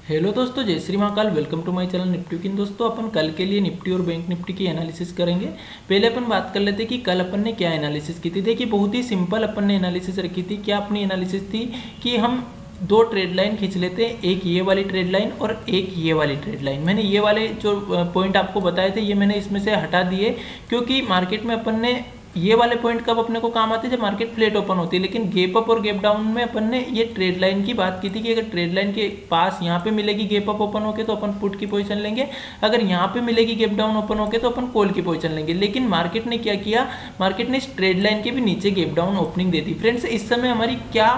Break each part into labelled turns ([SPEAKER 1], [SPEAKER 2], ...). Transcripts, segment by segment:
[SPEAKER 1] Hello दोस्तों, जय Shri Mahakal. Welcome to my channel Nifty किन। दोस्तों अपन कल के लिए निफ्टी और बैंक निफ्टी की एनालिसिस करेंगे। पहले अपन बात कर लेते कि कल अपन ने क्या एनालिसिस की थी। देखिए बहुत ही सिंपल अपन ने एनालिसिस रखी थी। क्या अपनी एनालिसिस थी कि हम दो ट्रेड लाइन खींच लेते हैं, एक ये वाली ट्रेड लाइन और एक ये वाली ट्रेड लाइन। मैंने ये वाले जो पॉइंट आपको बताए थे ये मैंने इसमें से हटा दिए, क्योंकि मार्केट में अपन ने ये वाले पॉइंट कब अपने को काम आते हैं, जब मार्केट फ्लैट ओपन होती है। लेकिन गैप अप और गैप डाउन में अपन ने ये ट्रेड लाइन की बात की थी कि अगर ट्रेड लाइन के पास यहाँ पे मिलेगी गैप अप ओपन होके तो अपन पुट की पोजीशन लेंगे, अगर यहाँ पे मिलेगी गैप डाउन ओपन होके तो अपन कॉल की पोजीशन लेंगे। लेकिन मार्केट ने क्या किया, मार्केट ने इस ट्रेड लाइन के भी नीचे गैप डाउन ओपनिंग दे दी। फ्रेंड्स इस समय हमारी क्या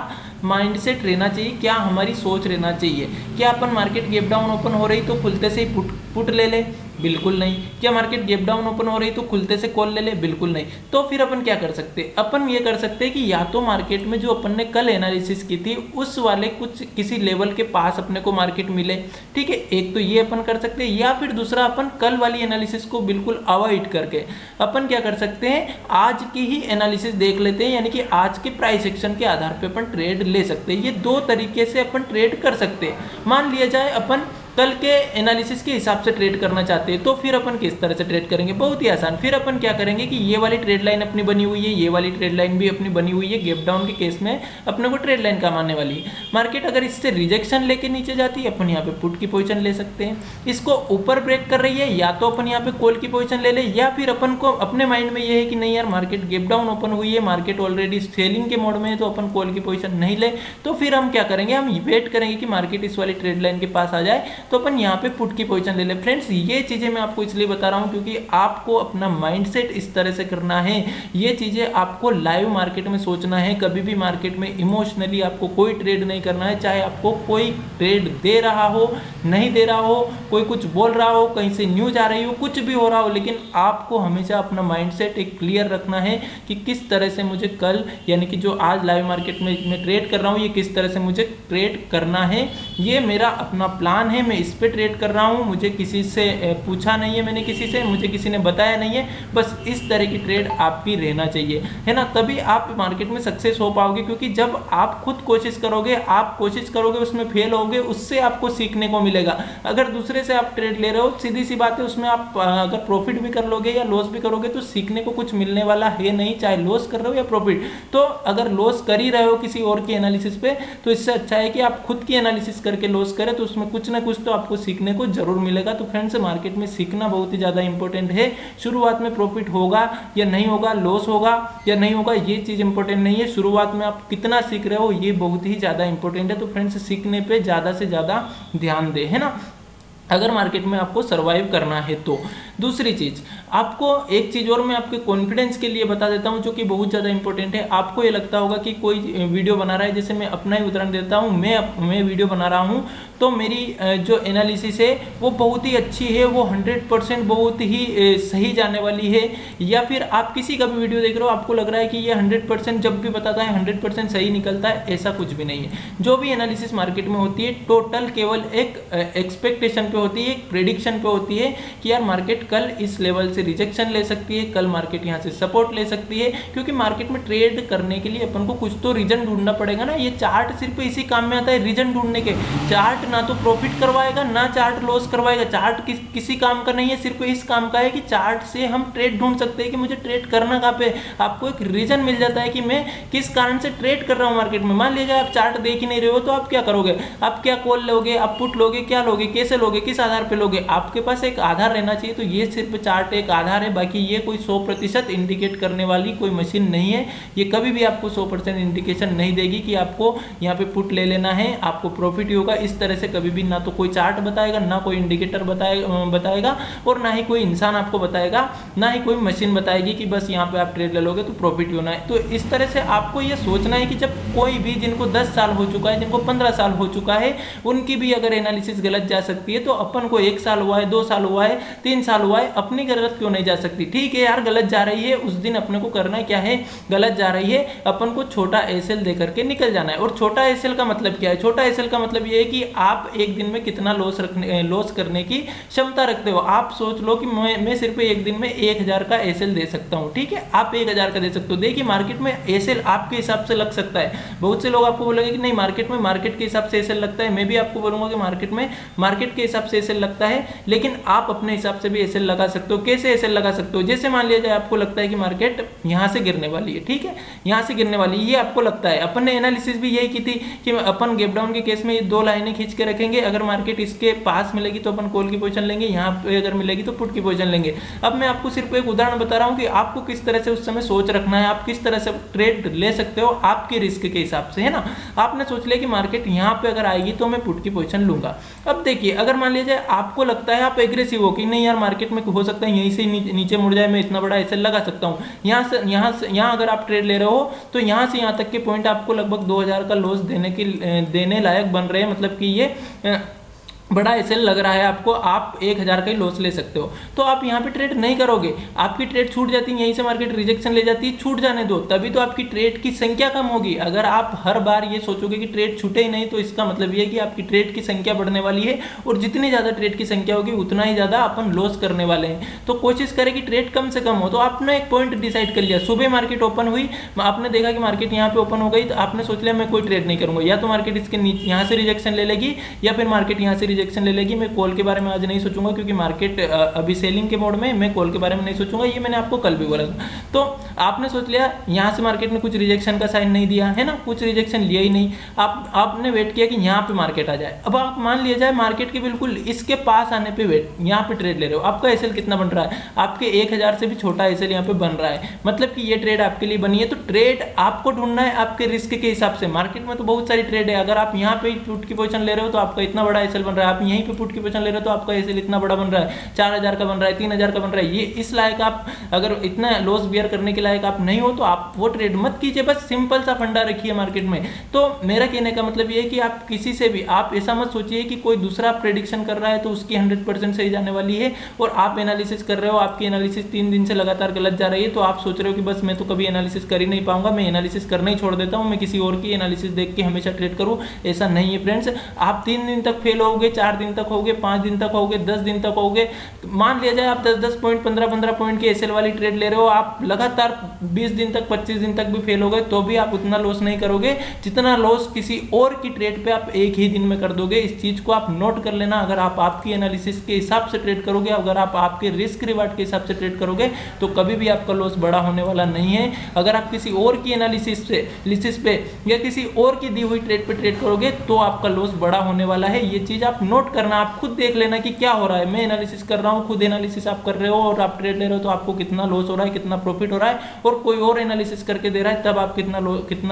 [SPEAKER 1] माइंडसेट रहना चाहिए, क्या हमारी सोच रहना चाहिए? क्या अपन मार्केट गैप डाउन ओपन हो रही तो खुलते से ही पुट ले ले? बिल्कुल नहीं। क्या मार्केट गैप डाउन ओपन हो रही तो खुलते से कॉल ले ले? बिल्कुल नहीं। तो फिर अपन क्या कर सकते हैं? अपन ये कर सकते हैं कि या तो मार्केट में जो अपन ने कल एनालिसिस की थी उस वाले कुछ किसी लेवल के पास अपने को मार्केट मिले, ठीक है, एक तो ये अपन कर सकते हैं। या फिर दूसरा अपन कल वाली एनालिसिस को बिल्कुल अवॉइड करके अपन क्या कर सकते हैं, आज की ही एनालिसिस देख लेते हैं, यानी कि आज के प्राइस एक्शन के आधार पर अपन ट्रेड ले सकते हैं। ये दो तरीके से अपन ट्रेड कर सकते हैं। मान लिया जाए अपन कल के एनालिसिस के हिसाब से ट्रेड करना चाहते हैं तो फिर अपन किस तरह से ट्रेड करेंगे? बहुत ही आसान। फिर अपन क्या करेंगे कि ये वाली ट्रेड लाइन अपनी बनी हुई है, ये वाली ट्रेड लाइन भी अपनी बनी हुई है। गैप डाउन के केस में अपने को ट्रेड लाइन काम आने वाली है। मार्केट अगर इससे रिजेक्शन लेके नीचे जाती है अपन यहाँ पे पुट की पोजीशन ले सकते हैं। इसको ऊपर ब्रेक कर रही है या तो अपन यहाँ पे कॉल की पोजीशन ले ले, या फिर अपन को अपने माइंड में ये है कि नहीं यार मार्केट गैप डाउन ओपन हुई है, मार्केट ऑलरेडी सेलिंग के मोड में है तो अपन कॉल की पोजीशन नहीं ले। तो फिर हम क्या करेंगे, हम वेट करेंगे कि मार्केट इस वाली ट्रेड लाइन के पास आ जाए तो अपन यहाँ पे पुट की पोजीशन ले ले। फ्रेंड्स ये चीजें मैं आपको इसलिए बता रहा हूं क्योंकि आपको अपना माइंडसेट इस तरह से करना है। ये चीजें आपको लाइव मार्केट में सोचना है। कभी भी मार्केट में इमोशनली आपको कोई ट्रेड नहीं करना है। चाहे आपको कोई ट्रेड दे रहा हो, नहीं दे रहा हो, कोई कुछ बोल रहा हो, कहीं से न्यूज आ रही हो, कुछ भी हो रहा हो, लेकिन आपको हमेशा अपना माइंडसेट एक क्लियर रखना है कि किस तरह से मुझे कल, यानी कि जो आज लाइव मार्केट में मैं ट्रेड कर रहा हूं, ये किस तरह से मुझे ट्रेड करना है। ये मेरा अपना प्लान है, मैं इस पे ट्रेड कर रहा हूं। मुझे किसी से पूछा नहीं है, मैंने किसी से, मुझे किसी ने बताया नहीं है। बस इस तरह की ट्रेड आपकी रहना चाहिए, है ना, तभी आप मार्केट में सक्सेस हो पाओगे। क्योंकि जब आप खुद कोशिश करोगे, आप कोशिश करोगे, उसमें फेल होगे, उससे आपको सीखने को मिलेगा। अगर दूसरे से आप ट्रेड ले रहे हो, सीधी सी बात है, उसमें आप अगर प्रॉफिट भी कर लोगे या लॉस भी करोगे तो सीखने को कुछ मिलने वाला है नहीं, चाहे लॉस कर रहे हो या प्रॉफिट। तो अगर लॉस कर ही रहे हो किसी और की एनालिसिस पे तो इससे अच्छा है कि आप खुद की एनालिसिस करके लॉस करें, तो उसमें कुछ ना कुछ तो आपको सीखने को जरूर मिलेगा। तो फ्रेंड्स मार्केट में सीखना बहुत ही ज़्यादा इंपॉर्टेंट है। शुरुआत में प्रॉफिट होगा या नहीं होगा, लॉस होगा या नहीं होगा, ये चीज़ इंपॉर्टेंट नहीं है। शुरुआत में आप कितना सीख रहे हो ये बहुत ही ज़्यादा इंपॉर्टेंट है। तो फ्रेंड्स सीखने पे ज़्यादा से ज़्यादा ध्यान दें, है ना, अगर मार्केट में आपको सरवाइव करना है तो। दूसरी चीज़, आपको एक चीज़ और मैं आपके कॉन्फिडेंस के लिए बता देता हूं जो कि बहुत ज़्यादा इंपॉर्टेंट है। आपको ये लगता होगा कि कोई वीडियो बना रहा है, जैसे मैं अपना ही उदाहरण देता हूं, मैं वीडियो बना रहा हूं तो मेरी जो एनालिसिस है वो बहुत ही अच्छी है, वो 100% बहुत ही सही जाने वाली है। या फिर आप किसी का भी वीडियो देख रहे हो, आपको लग रहा है कि ये 100% जब भी बताता है 100% सही निकलता है, ऐसा कुछ भी नहीं है। जो भी एनालिसिस मार्केट में होती है टोटल केवल एक एक्सपेक्टेशन पे होती है, एक प्रेडिक्शन पे होती है कि यार मार्केट कल इस लेवल से रिजेक्शन ले सकती है, कल मार्केट यहाँ से सपोर्ट ले सकती है। क्योंकि मार्केट में ट्रेड करने के लिए अपन को कुछ तो रीजन ढूंढना पड़ेगा ना। ये चार्ट सिर्फ इसी काम में आता है, रीजन ढूंढने के। चार्ट ना तो प्रॉफिट करवाएगा ना चार्ट लॉस करवाएगा। चार्ट किसी काम का नहीं है, सिर्फ इस काम का है कि चार्ट से हम ट्रेड ढूंढ सकते हैं कि मुझे ट्रेड करना कहाँ पे। आपको एक रीजन मिल जाता है कि मैं किस कारण से ट्रेड कर रहा हूँ मार्केट में। मान लीजिए आप चार्ट देख ही नहीं रहे हो तो आप क्या करोगे? आप क्या कॉल लोगे, आप पुट लोगे, क्या लोगे, कैसे लोगे, किस आधार पे लोगे? आपके पास एक आधार रहना चाहिए। तो ये सिर्फ चार्ट एक आधार है, बाकी ये कोई 100% इंडिकेट करने वाली कोई मशीन नहीं है। ये कभी भी आपको 100% इंडिकेशन नहीं देगी कि आपको यहाँ पे पुट ले लेना है, आपको प्रॉफिट ही होगा। इस तरह से कभी भी ना तो कोई चार्ट बताएगा, ना कोई इंडिकेटर बताएगा और ना ही कोई इंसान आपको बताएगा, ना ही कोई मशीन बताएगी कि बस यहाँ पे आप ट्रेड ले लोगे तो प्रॉफिट ही होना है। तो इस तरह से आपको ये सोचना है कि जब कोई भी, जिनको 10 साल हो चुका है, जिनको 15 साल हो चुका है, उनकी भी अगर एनालिसिस गलत जा सकती है तो अपन को 1 साल हुआ है, 2 साल हुआ है, 3 साल हुआ है, अपनी गलत क्यों नहीं जा सकती? ठीक है यार गलत जा रही है, उस दिन अपने को करना क्या है, गलत जा रही है, अपन को छोटा एसएल दे करके निकल जाना है। और छोटा एसएल का मतलब क्या है? छोटा एसएल का मतलब ये है कि आप एक दिन में कितना लॉस करने की क्षमता रखते हो। आप सोच लो कि मैं सिर्फ एक दिन में 1000 का एसएल दे सकता हूं, ठीक है, आप 1000 का दे सकते हो। देखिए मार्केट में एसएल आपके हिसाब से लग सकता है, बहुत से लोग आपको बोलेंगे कि नहीं मार्केट में मार्केट के हिसाब से एसएल लगता है, मैं भी आपको बोलूंगा कि मार्केट में मार्केट के हिसाब से एसएल लगता है, लेकिन आप अपने हिसाब से भी एसएल लगा सकते हो। कैसे एसएल लगा सकते हो, जैसे मान लिया जाए आपको लगता है कि मार्केट यहां से गिरने वाली है, ठीक है, यहां से गिरने वाली, ये आपको लगता है। अपन ने एनालिसिस भी यही की थी कि अपन गैप डाउन के केस में ये 2 लाइनें खींच के रखेंगे, अगर मार्केट इसके पास मिलेगी तो अपन कॉल की पोजीशन लेंगे, यहाँ पे अगर मिलेगी तो पुट की पोजीशन लेंगे। अब मैं आपको सिर्फ एक उदाहरण बता रहा हूँ कि आपको किस तरह से उस समय सोच रखना है, आप किस तरह से ट्रेड ले सकते हो आपके रिस्क के हिसाब से, है ना। आपने सोच लिया कि मार्केट यहाँ पे अगर आएगी तो मैं पुट की पोजीशन लूंगा। अब देखिए अगर मान लिया जाए आपको लगता है, आप एग्रेसिव हो कि नहीं यार मार्केट में हो सकता है यहीं से नीचे मुड़ जाए, मैं इतना बड़ा एसएल लगा सकता हूँ, यहाँ अगर आप ट्रेड ले रहे हो तो यहाँ से यहाँ तक के पॉइंट आपको लगभग 2000 का लॉस देने लायक बन रहे हैं, मतलब कि ये बड़ा एसएल लग रहा है आपको, आप 1000 का ही लॉस ले सकते हो, तो आप यहाँ पे ट्रेड नहीं करोगे, आपकी ट्रेड छूट जाती है, यहीं से मार्केट रिजेक्शन ले जाती है, छूट जाने दो, तभी तो आपकी ट्रेड की संख्या कम होगी। अगर आप हर बार ये सोचोगे कि ट्रेड छूटे ही नहीं, तो इसका मतलब ये है कि आपकी ट्रेड की संख्या बढ़ने वाली है, और जितनी ज़्यादा ट्रेड की संख्या होगी उतना ही ज़्यादा अपन लॉस करने वाले हैं। तो कोशिश करें कि ट्रेड कम से कम हो। तो आपने एक पॉइंट डिसाइड कर लिया, सुबह मार्केट ओपन हुई, आपने देखा कि मार्केट यहाँ पे ओपन हो गई, तो आपने सोच लिया मैं कोई ट्रेड नहीं करूँगा, या तो मार्केट इसके नीचे यहाँ से रिजेक्शन ले लेगी, या फिर मार्केट यहाँ से रिजेक्शन ले लेगी। मैं कॉल के बारे में आज नहीं सोचूंगा, क्योंकि मार्केट अभी सेलिंग के मोड में, मैं कॉल के बारे में नहीं सोचूंगा, ये मैंने आपको कल भी बोला था। तो आपने सोच लिया यहाँ से मार्केट ने कुछ रिजेक्शन का साइन नहीं दिया है ना, कुछ रिजेक्शन लिया ही नहीं, आपने वेट किया कि यहाँ पे मार्केट आ जाए। अब आप मान लिया जाए मार्केट के बिल्कुल इसके पास आने पे वेट, यहाँ पे ट्रेड ले रहे हो, आपका एसएल कितना बन रहा है, आपके 1000 से भी छोटा एसएल यहाँ पे बन रहा है, मतलब कि ये ट्रेड आपके लिए बनी है। तो ट्रेड आपको ढूंढना है आपके रिस्क के हिसाब से। मार्केट में तो बहुत सारी ट्रेड है, अगर आप यहाँ पे पुट की पोजीशन ले रहे हो तो आपका इतना बड़ा एसएल बन रहा है, आप यहीं पे पुट की पोजीशन ले रहे हो तो आपका एसएल इतना बड़ा बन रहा है, 4000 का बन रहा है, 3000 का बन रहा है। ये इस लायक आप अगर इतना लॉस बियर करने के लायक आप नहीं हो तो आप वो ट्रेड मत कीजिए, बस सिंपल सा फंडा रखिए मार्केट में। तो मेरा कहने का मतलब ये है कि आप किसी से भी आप ऐसा मत सोचिए कि कोई दूसरा प्रेडिक्शन कर रहा है तो उसकी 100% सही जाने वाली है, और आप एनालिसिस कर रहे हो, आपकी एनालिसिस 3 दिन से लगातार गलत जा रही है, तो आप सोच रहे हो कि बस मैं तो कभी एनालिसिस कर ही नहीं पाऊंगा, मैं एनालिसिस करना ही छोड़ देता हूं, मैं किसी और की एनालिसिस देख के हमेशा ट्रेड करूं। ऐसा नहीं है फ्रेंड्स, आप 3 दिन तक फेल होगे, 4 दिन तक होगे, 5 दिन तक होगे, 10 दिन तक होगे। मान लिया जाए आप 10-10 पॉइंट 15-15 पॉइंट की एसएल वाली ट्रेड ले रहे हो, आप लगातार 20 दिन तक 25 दिन तक भी फेल हो गए तो भी आप उतना लॉस नहीं करोगे जितना लॉस किसी और की ट्रेड पे आप एक ही दिन में कर दोगे। इस चीज को आप नोट कर लेना। अगर आप आपकी एनालिसिस के हिसाब से ट्रेड करोगे, अगर आप आपके रिस्क रिवार्ड के हिसाब से ट्रेड करोगे तो कभी भी आपका लॉस बड़ा होने वाला नहीं है। अगर आप किसी और की एनालिसिस पे या किसी और की दी हुई ट्रेड पे ट्रेड करोगे तो आपका लॉस बड़ा होने वाला है। ये चीज आप नोट करना, आप खुद देख लेना कि क्या हो रहा है। मैं एनालिसिस कर रहा हूं, खुद एनालिसिस आप कर रहे हो और आप ट्रेड ले रहे हो तो आपको कितना लॉस हो रहा है, कितना प्रॉफिट हो रहा है, और कोई और एनालिसिस करके दे रहा है तब आप कितना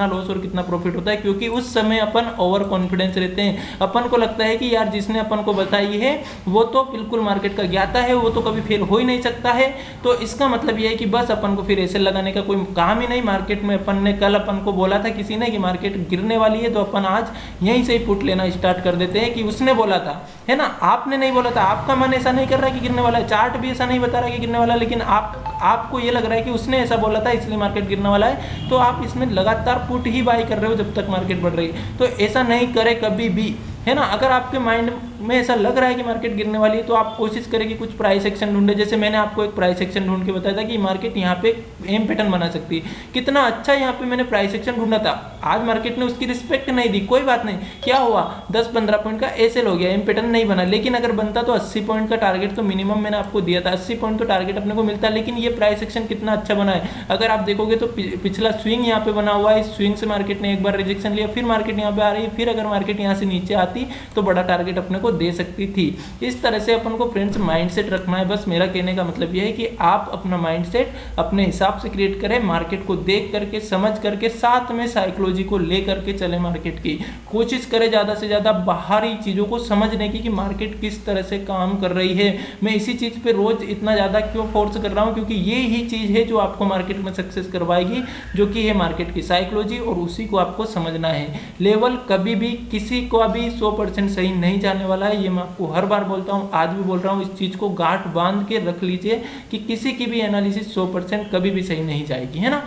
[SPEAKER 1] लॉस और कितना प्रॉफिट होता है। क्योंकि उस समय अपन ओवर कॉन्फिडेंस रहते हैं, अपन को लगता है कि यार जिसने अपन को बताई है वो तो बिल्कुल मार्केट का ज्ञाता है, वो तो कभी फेल हो ही नहीं सकता है। तो इसका मतलब ये है कि बस अपन को फिर ऐसे लगाने का कोई काम ही नहीं। मार्केट में अपन ने कल अपन को बोला था किसी ने कि मार्केट गिरने वाली है, तो अपन आज यहीं से ही पुट लेना स्टार्ट कर देते हैं कि उसने बोला था, है ना, आपने नहीं बोला था। आपका मन ऐसा नहीं कर रहा है कि गिरने वाला है, चार्ट भी ऐसा नहीं बता रहा है कि गिरने वाला है, लेकिन आपको ये लग रहा है कि उसने ऐसा बोला था इसलिए मार्केट गिरने वाला है, तो आप इसमें लगातार पुट ही बाई कर रहे हो जब तक मार्केट बढ़ रही है। तो ऐसा नहीं करे कभी भी, है ना। अगर आपके माइंड में ऐसा लग रहा है कि मार्केट गिरने वाली है तो आप कोशिश करें कि कुछ प्राइस एक्शन ढूंढे। जैसे मैंने आपको एक प्राइस एक्शन ढूंढ के बताया था कि मार्केट यहाँ पे एम पैटर्न बना सकती है। कितना अच्छा यहाँ पे मैंने प्राइस एक्शन ढूंढा था, आज मार्केट ने उसकी रिस्पेक्ट नहीं दी, कोई बात नहीं, क्या हुआ 10-15 पॉइंट का एसएल हो गया, एम पैटर्न नहीं बना। लेकिन अगर बनता तो 80 पॉइंट का टारगेट तो मिनिमम मैंने आपको दिया था, 80 पॉइंट तो टारगेट अपने को मिलता। लेकिन ये प्राइस एक्शन कितना अच्छा बना है, अगर आप देखोगे तो पिछला स्विंग यहाँ पे बना हुआ है, इस स्विंग से मार्केट ने एक बार रिजेक्शन लिया, फिर मार्केट यहाँ पे आ रही है, फिर अगर मार्केट यहाँ से नीचे आती तो बड़ा टारगेट अपने को दे सकती थी। इस तरह से अपन को फ्रेंड्स माइंडसेट रखना है। बस मेरा कहने का मतलब यह है कि आप अपना माइंडसेट अपने हिसाब से क्रिएट करें, मार्केट को देख करके समझ करके, साथ में साइकोलॉजी को ले करके चले। मार्केट की कोशिश करें ज़्यादा से ज़्यादा बाहरी चीज़ों को समझने की कि मार्केट किस तरह से काम कर रही है। मैं इसी चीज़ पे रोज इतना ज़्यादा क्यों फोर्स कर रहा हूँ, क्योंकि ये ही चीज़ है जो आपको मार्केट में सक्सेस करवाएगी, जो कि है मार्केट की साइकोलॉजी, और उसी को आपको समझना है। लेवल कभी भी किसी को भी 100% सही नहीं जाने वाला है, ये मैं आपको हर बार बोलता हूं, आज भी बोल रहा हूं। इस चीज को गांठ बांध के रख लीजिए कि किसी की भी एनालिसिस 100% कभी भी सही नहीं जाएगी, है ना।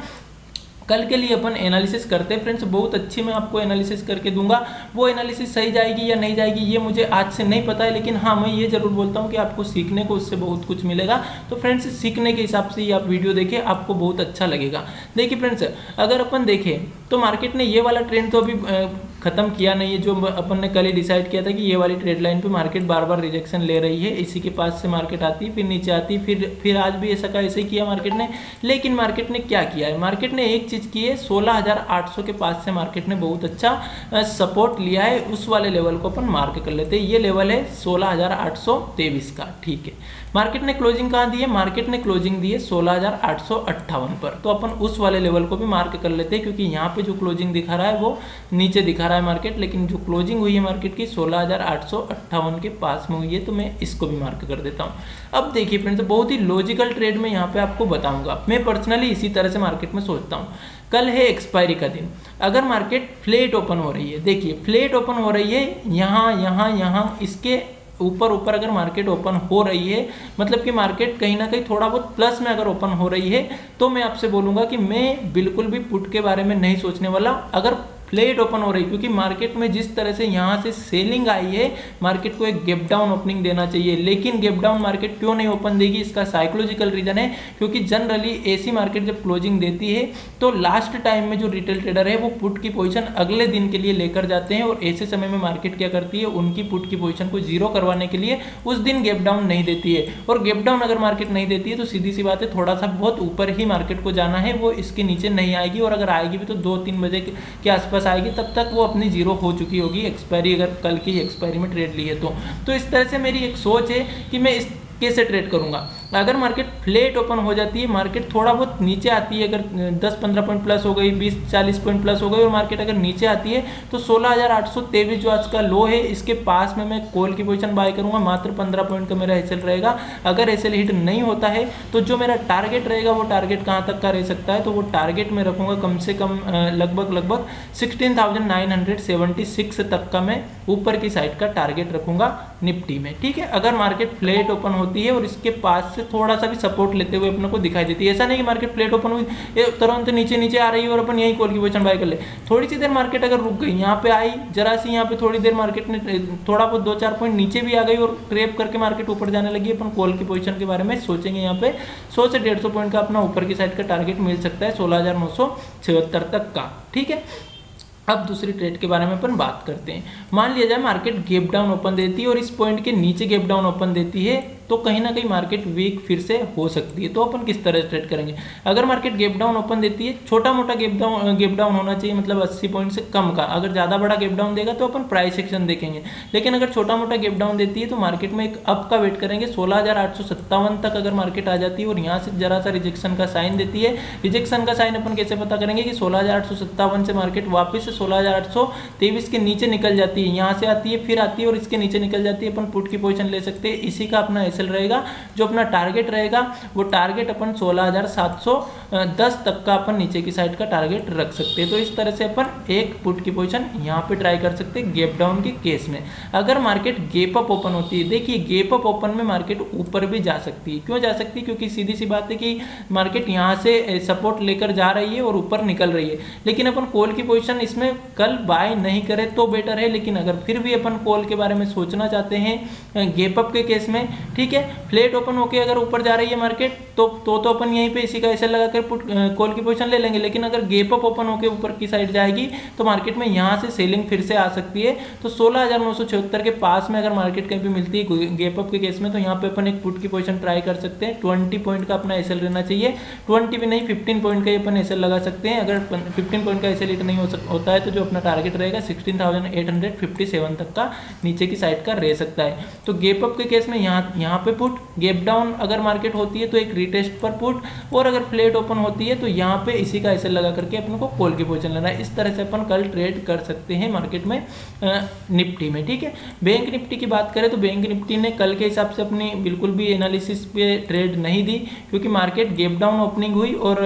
[SPEAKER 1] कल के लिए अपन एनालिसिस करते हैं फ्रेंड्स। बहुत अच्छी मैं आपको एनालिसिस करके दूंगा। वो एनालिसिस सही जाएगी या नहीं जाएगी ये मुझे आज से नहीं पता है, लेकिन हाँ मैं ये जरूर बोलता हूँ कि आपको सीखने को उससे बहुत कुछ मिलेगा। तो फ्रेंड्स सीखने के हिसाब से ये आप वीडियो देखें, आपको बहुत अच्छा लगेगा। देखिए फ्रेंड्स, अगर अपन देखें तो मार्केट ने ये वाला ट्रेंड तो अभी खत्म किया नहीं है, जो अपन ने कल ही डिसाइड किया था कि ये वाली ट्रेड लाइन पे मार्केट बार बार रिजेक्शन ले रही है, इसी के पास से मार्केट आती है फिर नीचे आती है, फिर आज भी ऐसा का ऐसे ही किया मार्केट ने। लेकिन मार्केट ने क्या किया है, मार्केट ने एक चीज़ की है, 16,800 के पास से मार्केट ने बहुत अच्छा सपोर्ट लिया है। उस वाले लेवल को अपन मार्क कर लेते हैं। ये लेवल है 16,823 का। ठीक है, मार्केट ने क्लोजिंग कहाँ दी है, मार्केट ने क्लोजिंग दी है 16,858 पर। तो अपन उस वाले लेवल को भी मार्क कर लेते हैं, क्योंकि यहाँ पे जो क्लोजिंग दिखा रहा है वो नीचे दिखा रहा है मार्केट, लेकिन जो क्लोजिंग हुई है मार्केट की 16,858 के पास में हुई है। तो मैं इसको भी मार्क कर देता हूँ। अब देखिए फ्रेंड्स, बहुत ही लॉजिकल ट्रेड में यहाँ पे आपको बताऊंगा। मैं पर्सनली इसी तरह से मार्केट में सोचता हूँ। कल है एक्सपायरी का दिन, अगर मार्केट फ्लैट ओपन हो रही है, देखिए फ्लैट ओपन हो रही है, यहाँ इसके ऊपर अगर मार्केट ओपन हो रही है, मतलब कि मार्केट कहीं ना कहीं थोड़ा बहुत प्लस में अगर ओपन हो रही है, तो मैं आपसे बोलूँगा कि मैं बिल्कुल भी पुट के बारे में नहीं सोचने वाला। अगर फ्लैट ओपन हो रही, क्योंकि मार्केट में जिस तरह से यहाँ से सेलिंग आई है, मार्केट को एक गैप डाउन ओपनिंग देना चाहिए। लेकिन गैप डाउन मार्केट क्यों नहीं ओपन देगी, इसका साइकोलॉजिकल रीजन है, क्योंकि जनरली ऐसी मार्केट जब क्लोजिंग देती है तो लास्ट टाइम में जो रिटेल ट्रेडर है वो पुट की पोजीशन अगले दिन के लिए लेकर जाते हैं, और ऐसे समय में मार्केट क्या करती है, उनकी पुट की पोजीशन को जीरो करवाने के लिए उस दिन गैप डाउन नहीं देती है। और गैप डाउन अगर मार्केट नहीं देती है तो सीधी सी बात है, थोड़ा सा बहुत ऊपर ही मार्केट को जाना है, वो इसके नीचे नहीं आएगी। और अगर आएगी भी तो 2-3 बजे के आसपास आएगी, तब तक वो अपनी जीरो हो चुकी होगी एक्सपायरी, अगर कल की एक्सपायरी में ट्रेड ली है तो इस तरह से मेरी एक सोच है कि मैं इस कैसे ट्रेड करूंगा। अगर मार्केट फ्लैट ओपन हो जाती है, मार्केट थोड़ा बहुत नीचे आती है, अगर 10-15 पॉइंट प्लस हो गई, 20-40 पॉइंट प्लस हो गई, और मार्केट अगर नीचे आती है तो 16,823 जो आज का लो है, इसके पास में मैं कॉल की पोजीशन बाय करूंगा। मात्र 15 पॉइंट का मेरा एसएल रहेगा। अगर एसएल हिट नहीं होता है तो जो मेरा टारगेट रहेगा, वो टारगेट कहाँ तक का रह सकता है, तो वो टारगेट मैं रखूंगा कम से कम लगभग 16,976 तक का मैं ऊपर की साइड का टारगेट रखूंगा निफ्टी में। ठीक है, अगर मार्केट फ्लैट ओपन होती है और इसके पास से थोड़ा सा भी सपोर्ट लेते हुए अपने को दिखाई देती है, ऐसा नहीं कि मार्केट फ्लैट ओपन हुई तुरंत नीचे आ रही है और अपन यही कॉल की पोजीशन बाय कर ले। थोड़ी सी देर मार्केट अगर रुक गई, यहाँ पे आई जरा सी, यहाँ पे थोड़ी देर मार्केट ने थोड़ा बहुत 2-4 पॉइंट नीचे भी आ गई और ट्रैप करके मार्केट ऊपर जाने लगी, अपन कॉल की पोजीशन के बारे में सोचेंगे। यहाँ पे 100 से 150 पॉइंट का अपना ऊपर की साइड का टारगेट मिल सकता है 16,976 तक का। ठीक है, अब दूसरी ट्रेड के बारे में अपन बात करते हैं। मान लिया जाए मार्केट गैप डाउन ओपन देती है और इस पॉइंट के नीचे गैप डाउन ओपन देती है, तो कहीं ना कहीं मार्केट वीक फिर से हो सकती है। तो अपन किस तरह से ट्रेड करेंगे, अगर मार्केट गैप डाउन ओपन देती है, छोटा मोटा गैप डाउन होना चाहिए, मतलब 80 पॉइंट से कम का। अगर ज़्यादा बड़ा गैप डाउन देगा तो अपन प्राइस एक्शन देखेंगे, लेकिन अगर छोटा मोटा गैप डाउन देती है तो मार्केट में एक अप का वेट करेंगे। 16,857 तक अगर मार्केट आ जाती है और यहाँ से जरा सा रिजेक्शन का साइन देती है, रिजेक्शन का साइन अपन कैसे पता करेंगे कि 16,857 से मार्केट वापस से 16,823 के नीचे निकल जाती है, यहाँ से आती है फिर आती है और इसके नीचे निकल जाती है, अपन पुट की पोजीशन ले सकते हैं। इसी का अपना एसएल रहेगा, जो अपना टारगेट रहेगा वो टारगेट अपन 16,710 तक का अपन नीचे की साइड का टारगेट रख सकते हैं। तो इस तरह से अपन एक पुट की पोजीशन यहाँ पे ट्राई कर सकते हैं गैप डाउन के केस में। अगर मार्केट गैप अप ओपन होती है, देखिए गैप अप ओपन में मार्केट ऊपर भी जा सकती है। क्यों जा सकती है, क्योंकि सीधी सी बात है कि मार्केट यहाँ से सपोर्ट लेकर जा रही है और ऊपर निकल रही है। लेकिन अपन कॉल की पोजीशन इसमें कल बाय नहीं करे तो बेटर है, लेकिन अगर फिर भी अपन कॉल के बारे में सोचना चाहते हैं गैप अप के केस में, ठीक है, फ्लैट ओपन होके अगर ऊपर जा रही है मार्केट तो अपन यहीं पे इसी का ऐसे लगाकर पुट कॉल की पोजीशन ले लेंगे। लेकिन अगर गैप अप ओपन होके ऊपर की साइड जाएगी तो मार्केट में यहाँ से सेलिंग फिर से आ सकती है। तो 16,976 के पास में अगर मार्केट कहीं भी मिलती है गैप अप के केस में, तो यहाँ पे अपन एक पुट की पोजीशन ट्राई कर सकते हैं। 20 पॉइंट का अपना एसएल रहना चाहिए, 20 भी नहीं 15 पॉइंट का अपन एसएल लगा सकते हैं। अगर 15 पॉइंट का एसएल हिट नहीं होता है तो जो अपना टारगेट रहेगा 16,857 तक का नीचे की साइड का रह सकता है। तो गैप अप के केस में यहाँ पे पुट, गैप डाउन अगर मार्केट होती है तो एक रिटेस्ट पर पुट, और अगर फ्लैट ओपन होती है तो यहाँ पे इसी का एसएल लगा करके अपन को कॉल की पोजीशन लेना है। इस तरह से अपन कल ट्रेड कर सकते हैं मार्केट में निफ्टी में। ठीक है, बैंक निफ्टी की बात करें तो बैंक निफ्टी ने कल के हिसाब से अपनी बिल्कुल भी एनालिसिस पे ट्रेड नहीं दी, क्योंकि मार्केट गैप डाउन ओपनिंग हुई और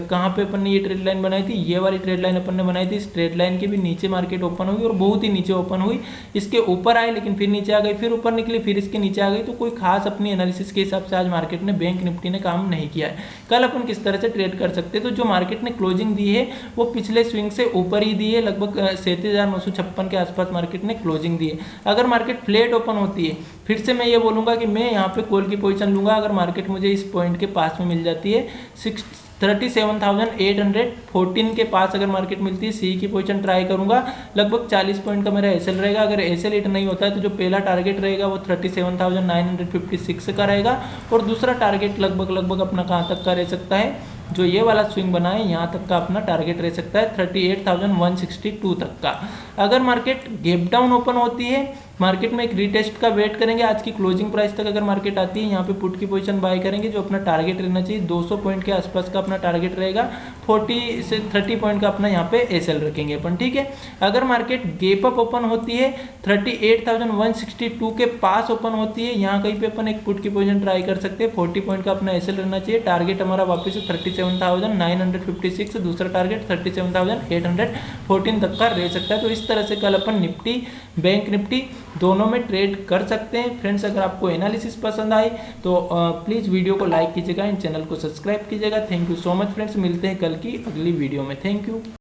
[SPEAKER 1] कहाँ पे अपन ने ये ट्रेड लाइन बनाई थी, ये वाली ट्रेड लाइन अपन ने बनाई थी। इस ट्रेड लाइन के भी नीचे मार्केट ओपन हुई और बहुत ही नीचे ओपन हुई, इसके ऊपर आई लेकिन फिर नीचे आ गई, फिर ऊपर निकली, फिर इसके नीचे आ गई। तो कोई खास खास अपनी एनालिसिस के हिसाब से आज मार्केट ने बैंक निफ्टी ने काम नहीं किया है। कल अपन किस तरह से ट्रेड कर सकते हैं, तो जो मार्केट ने क्लोजिंग दी है वो पिछले स्विंग से ऊपर ही दी है, लगभग 37,956 के आसपास मार्केट ने क्लोजिंग दी है। अगर मार्केट फ्लैट ओपन होती है, फिर से मैं ये बोलूँगा कि मैं यहाँ पे कॉल की पोजीशन लूँगा। अगर मार्केट मुझे इस पॉइंट के पास में मिल जाती है 37,814 के पास अगर मार्केट मिलती है, सी की पोजीशन ट्राई करूंगा। लगभग 40 पॉइंट का मेरा एसएल रहेगा। अगर एसएल हिट नहीं होता है तो जो पहला टारगेट रहेगा वो 37,956 का रहेगा, और दूसरा टारगेट लगभग अपना कहाँ तक का रह सकता है, जो ये वाला स्विंग बना है यहाँ तक का अपना टारगेट रह सकता है 38,162 तक का। अगर मार्केट गैप डाउन ओपन होती है, मार्केट में एक रीटेस्ट का वेट करेंगे, आज की क्लोजिंग प्राइस तक अगर मार्केट आती है, यहाँ पे पुट की पोजीशन बाय करेंगे। जो अपना टारगेट रहना चाहिए 200 पॉइंट के आसपास का अपना टारगेट रहेगा, 40 से 30 पॉइंट का अपना यहाँ पे एसएल रखेंगे अपन, ठीक है। अगर मार्केट गैप अप ओपन होती है 38,162 के पास ओपन होती है, यहाँ कहीं पे अपन एक पुट की पोजीशन ट्राई कर सकते हैं। 40 पॉइंट का अपना एसएल रहना चाहिए। टारगेट हमारा वापस से 37,956, दूसरा टारगेट 37,814 तक का रह सकता है। तो इस तरह से कल अपन निफ्टी बैंक निफ्टी दोनों में ट्रेड कर सकते हैं। फ्रेंड्स, अगर आपको एनालिसिस पसंद आए तो प्लीज़ वीडियो को लाइक कीजिएगा, इन चैनल को सब्सक्राइब कीजिएगा। Thank you so much friends, मिलते हैं कल की अगली वीडियो में। Thank you.